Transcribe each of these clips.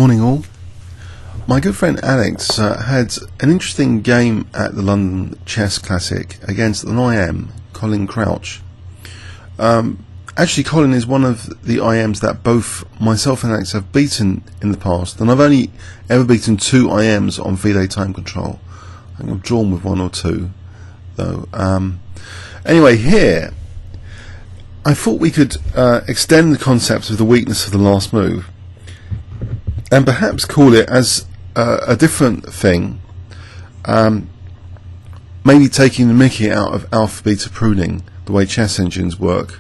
Morning all. My good friend Alex had an interesting game at the London Chess Classic against an IM, Collin Crouch. Actually, Colin is one of the IMs that both myself and Alex have beaten in the past, and I've only ever beaten two IMs on V-Day time control. I think I've drawn with one or two, though. Anyway, here I thought we could extend the concept of the weakness of the last move and perhaps call it as a different thing, maybe taking the mickey out of alpha beta pruning, the way chess engines work.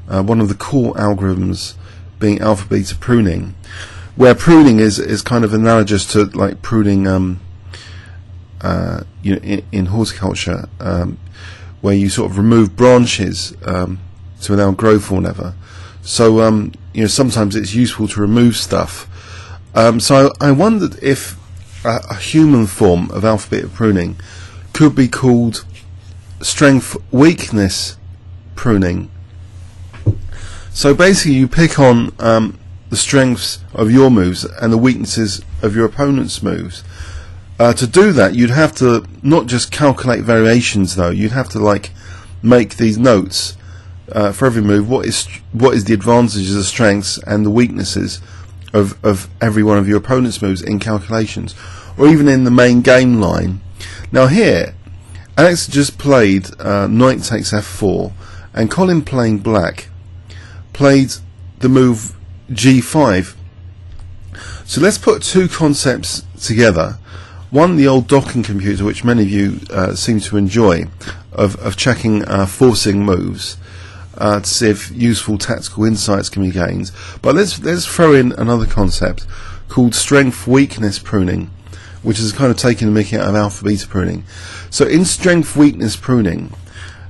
One of the core algorithms being alpha beta pruning, where pruning is kind of analogous to like pruning in horticulture, where you sort of remove branches to allow growth or whatever. So sometimes it's useful to remove stuff. So I wondered if a human form of alpha beta pruning could be called strength weakness pruning. So basically you pick on the strengths of your moves and the weaknesses of your opponent's moves. To do that, you'd have to not just calculate variations, though. You'd have to like make these notes for every move. What is the advantages, the strengths, and the weaknesses of every one of your opponent's moves in calculations, or even in the main game line. Now here, Alex just played knight takes f4, and Colin, playing black, played the move g5. So let's put two concepts together. One, the old docking computer, which many of you seem to enjoy, of checking forcing moves to see if useful tactical insights can be gained. But let's throw in another concept called strength weakness pruning, which is kind of taking the mickey out of alpha beta pruning. So in strength weakness pruning,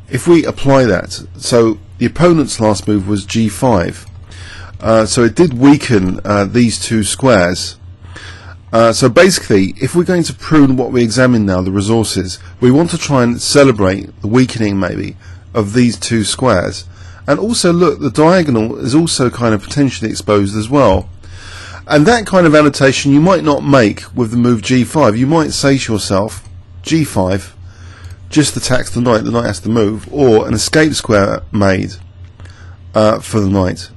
if we apply that, so the opponent's last move was g5, so it did weaken these two squares. So basically, if we're going to prune what we examine now, the resources, we want to try and celebrate the weakening maybe of these two squares. And also look, the diagonal is also kind of potentially exposed as well. And that kind of annotation you might not make with the move g5. You might say to yourself, g5, just attacks the knight has to move, or an escape square made for the knight.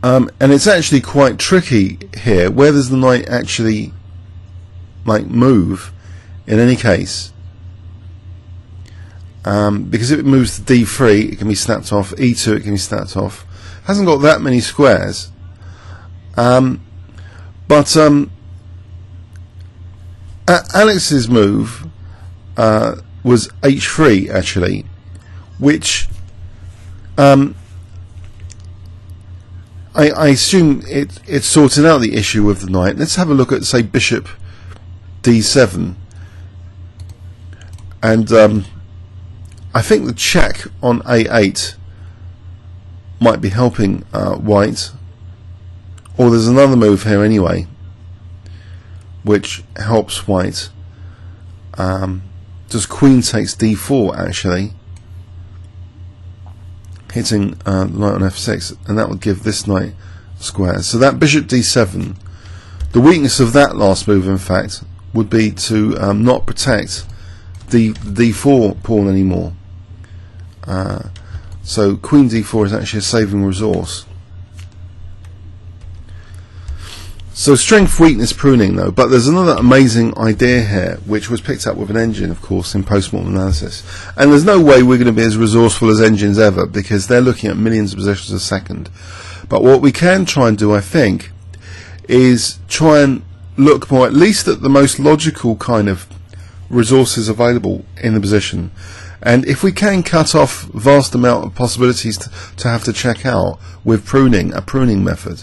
And it's actually quite tricky here. Where does the knight actually like move in any case? Because if it moves to d3, it can be snapped off. e2, it can be snapped off. Hasn't got that many squares. But Alex's move was h3 actually, which I assume it sorted out the issue with the knight. Let's have a look at, say, bishop d7, and I think the check on a8 might be helping white, or there's another move here anyway which helps white. Just queen takes d4 actually, hitting the knight on f6, and that would give this knight squares. So that bishop d7, the weakness of that last move in fact would be to not protect the d4 pawn anymore. So queen d4 is actually a saving resource. So strength weakness pruning though, but there's another amazing idea here which was picked up with an engine, of course, in post-mortem analysis. And there's no way we're going to be as resourceful as engines ever, because they're looking at millions of positions a second. But what we can try and do, I think, is try and look more at least at the most logical kind of resources available in the position. And if we can cut off vast amount of possibilities to have to check out with pruning, a pruning method,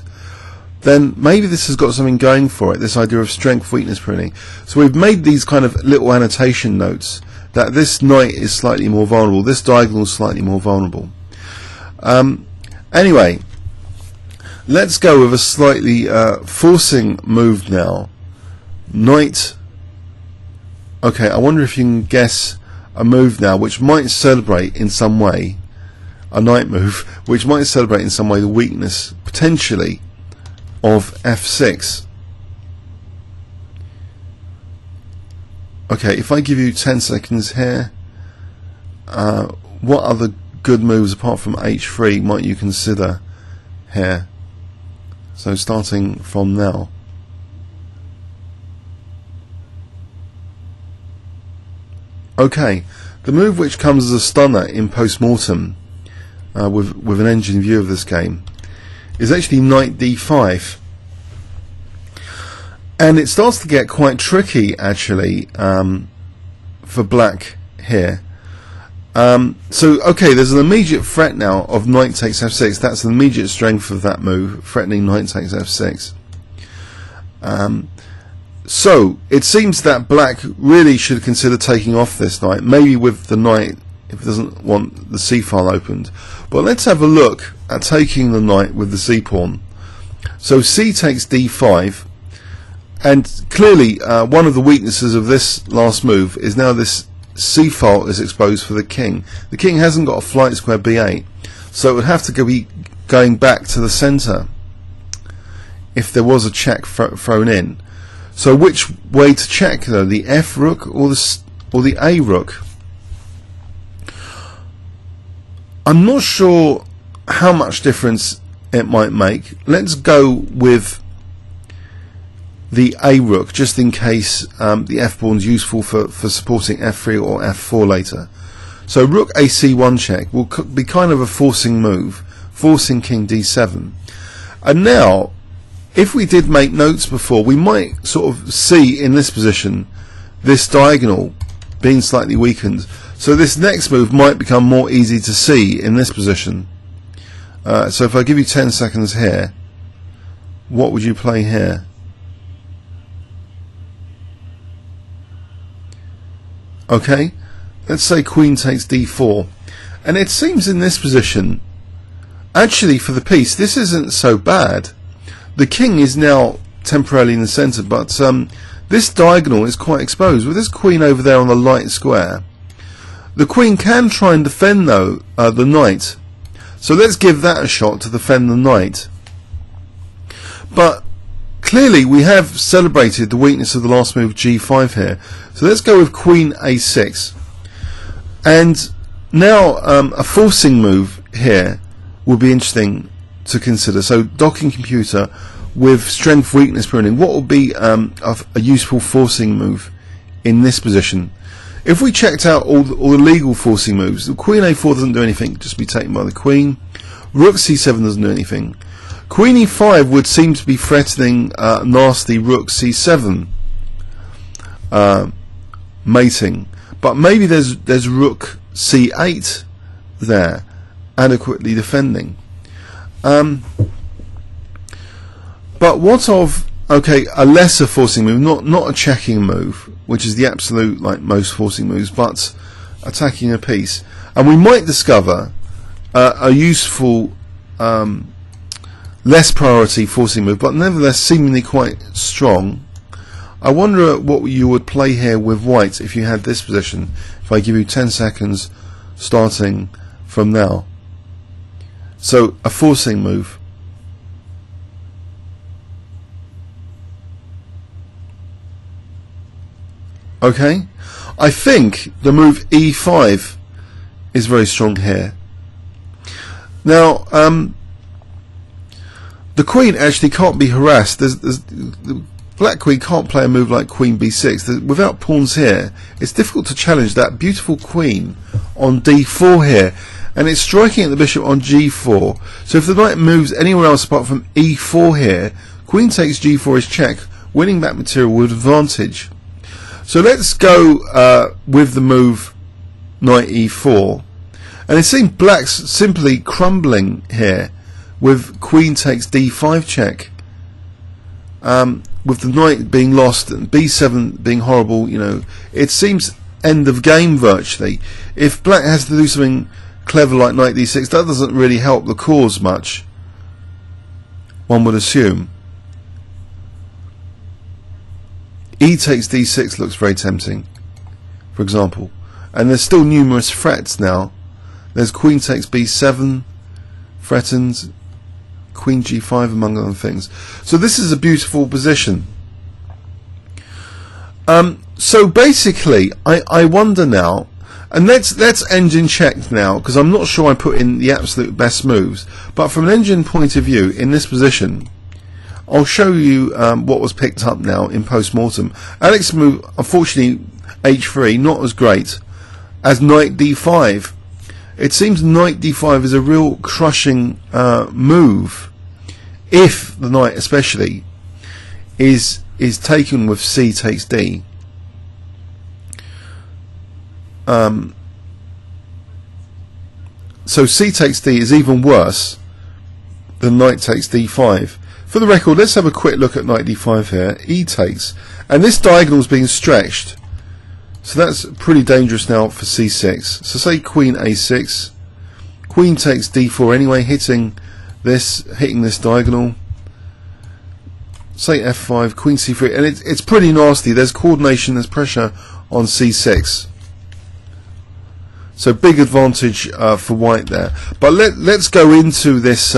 then maybe this has got something going for it, this idea of strength weakness pruning. So we've made these kind of little annotation notes that this knight is slightly more vulnerable, this diagonal is slightly more vulnerable. Anyway, let's go with a slightly forcing move now. Knight. Okay, I wonder if you can guess a move now which might celebrate in some way, a knight move which might celebrate in some way the weakness potentially of f6. Okay, if I give you 10 seconds here, what other good moves apart from h3 might you consider here? So starting from now. Okay, the move which comes as a stunner in post-mortem with an engine view of this game is actually knight d5, and it starts to get quite tricky actually for black here. So okay, there's an immediate threat now of knight takes f6. That's an immediate strength of that move, threatening knight takes f6. So it seems that black really should consider taking off this knight, maybe with the knight if it doesn't want the c file opened. But let's have a look at taking the knight with the c pawn. So c takes d5, and clearly one of the weaknesses of this last move is now this c file is exposed for the king. The king hasn't got a flight square b8, so it would have to be going back to the center if there was a check thrown in. So which way to check though, the f rook or the a rook? I'm not sure how much difference it might make. Let's go with the a rook, just in case the f pawn is useful for supporting f3 or f4 later. So rook a c1 check will be kind of a forcing move, forcing king d7. And now, if we did make notes before, we might sort of see in this position this diagonal being slightly weakened. So this next move might become more easy to see in this position. So if I give you 10 seconds here, what would you play here? Okay, let's say queen takes d4, and it seems in this position, actually for the piece, this isn't so bad. The king is now temporarily in the centre, but this diagonal is quite exposed. With this queen over there on the light square, the queen can try and defend though the knight. So let's give that a shot to defend the knight. But clearly we have celebrated the weakness of the last move g5 here. So let's go with queen a6. And now a forcing move here will be interesting to consider. So docking computer with strength weakness pruning, what would be a useful forcing move in this position? If we checked out all the legal forcing moves, the queen a4 doesn't do anything, just be taken by the queen. Rook c7 doesn't do anything. Queen e5 would seem to be threatening nasty rook c7 mating, but maybe there's rook c8 there adequately defending. But what of a lesser forcing move, not a checking move, which is the absolute like most forcing moves, but attacking a piece, and we might discover a useful less priority forcing move, but nevertheless seemingly quite strong. I wonder what you would play here with white if you had this position. If I give you 10 seconds starting from now. So a forcing move. Okay, I think the move e5 is very strong here. Now, the queen actually can't be harassed. The black queen can't play a move like queen b6. Without pawns here, it's difficult to challenge that beautiful queen on d4 here. And it's striking at the bishop on g4. So if the knight moves anywhere else apart from e4 here, queen takes g4 is check, winning back material with advantage. So let's go with the move knight e4. And it seems black's simply crumbling here with queen takes d5 check. With the knight being lost and b7 being horrible, you know, it seems end of game virtually. If black has to do something clever like knight d6, that doesn't really help the cause much, one would assume. E takes d6 looks very tempting, for example, and there's still numerous threats now. There's queen takes b7 threatened, Queen G5 among other things. So this is a beautiful position. So basically I wonder now, and let's engine check now, because I'm not sure I put in the absolute best moves, but from an engine point of view in this position I'll show you what was picked up now in post-mortem. Alex move, unfortunately h3 not as great as knight d5. It seems knight d5 is a real crushing move if the knight especially is taken with c takes d. So c takes d is even worse than knight takes d5. For the record, let's have a quick look at knight d5 here. E takes, and this diagonal is being stretched, so that's pretty dangerous now for c6. So say queen a6, queen takes d4 anyway, hitting this diagonal. Say f5, queen c3, and it's pretty nasty. There's coordination, there's pressure on c6. So big advantage for white there. But let's go into this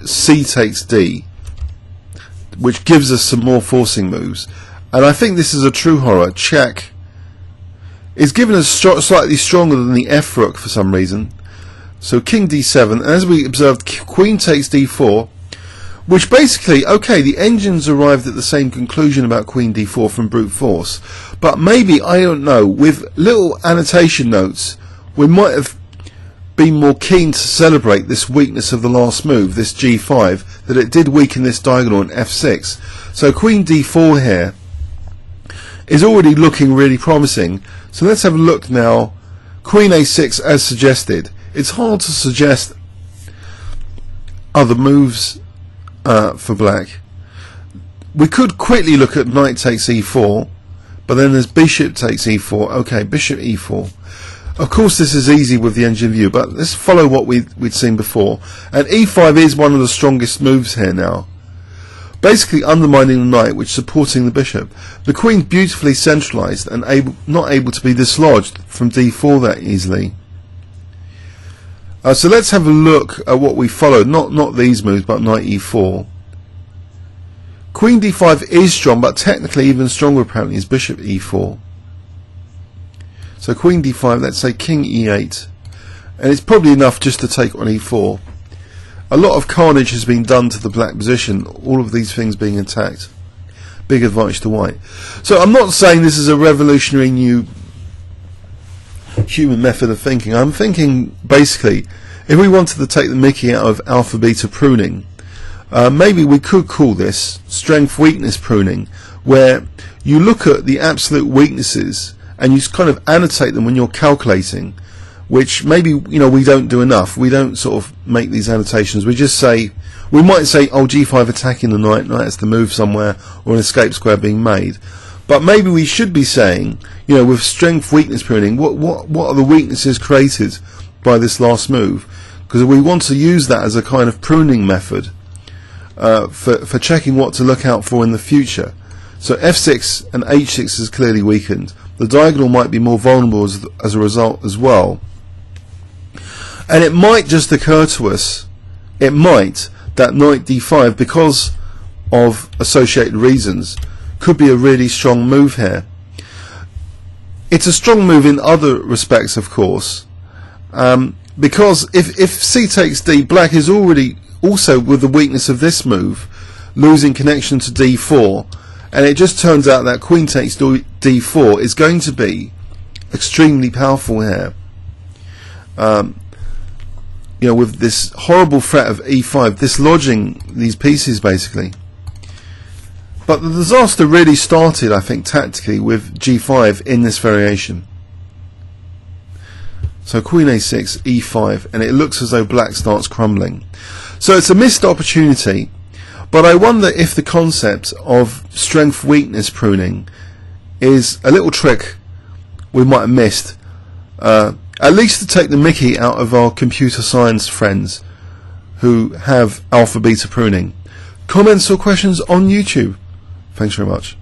c takes d, which gives us some more forcing moves. And I think this is a true horror. Check is given as slightly stronger than the f rook for some reason. So king d7, and as we observed, queen takes d4, which basically, okay, the engines arrived at the same conclusion about queen d4 from brute force, but maybe, I don't know, with little annotation notes we might have been more keen to celebrate this weakness of the last move, this g5, that it did weaken this diagonal on f6. So queen d4 here is already looking really promising. So let's have a look now. Queen a6 as suggested. It's hard to suggest other moves for black. We could quickly look at knight takes e4, but then there's bishop takes e4. Okay, bishop e4. Of course this is easy with the engine view, but let's follow what we'd seen before. And e5 is one of the strongest moves here now, basically undermining the knight, which is supporting the bishop. The queen beautifully centralized and not able to be dislodged from d4 that easily. So let's have a look at what we followed, not these moves, but knight e4. Queen d5 is strong, but technically even stronger apparently is bishop e4. So queen d5, let's say king e8, and it's probably enough just to take on e4. A lot of carnage has been done to the black position, all of these things being attacked. Big advantage to white. So I'm not saying this is a revolutionary new human method of thinking. I'm thinking basically, if we wanted to take the mickey out of alpha beta pruning, maybe we could call this strength weakness pruning, where you look at the absolute weaknesses and you kind of annotate them when you're calculating, which maybe we don't do enough. We don't sort of make these annotations. We just say, we might say, oh, g5 attacking the knight has to move somewhere, or an escape square being made. But maybe we should be saying, with strength weakness pruning, what are the weaknesses created by this last move? Because we want to use that as a kind of pruning method for checking what to look out for in the future. So f6 and h6 is clearly weakened. The diagonal might be more vulnerable as a result as well. And it might just occur to us, that knight d5, because of associated reasons, could be a really strong move here. It's a strong move in other respects, of course, because if c takes d, black is already also, with the weakness of this move, losing connection to d4, and it just turns out that queen takes d4 is going to be extremely powerful here. With this horrible threat of e5 dislodging these pieces basically. But the disaster really started, I think, tactically with g5 in this variation. So queen a6, e5, and it looks as though black starts crumbling. So it's a missed opportunity, but I wonder if the concept of strength weakness pruning is a little trick we might have missed, at least to take the mickey out of our computer science friends who have alpha beta pruning. Comments or questions on YouTube? Thanks very much.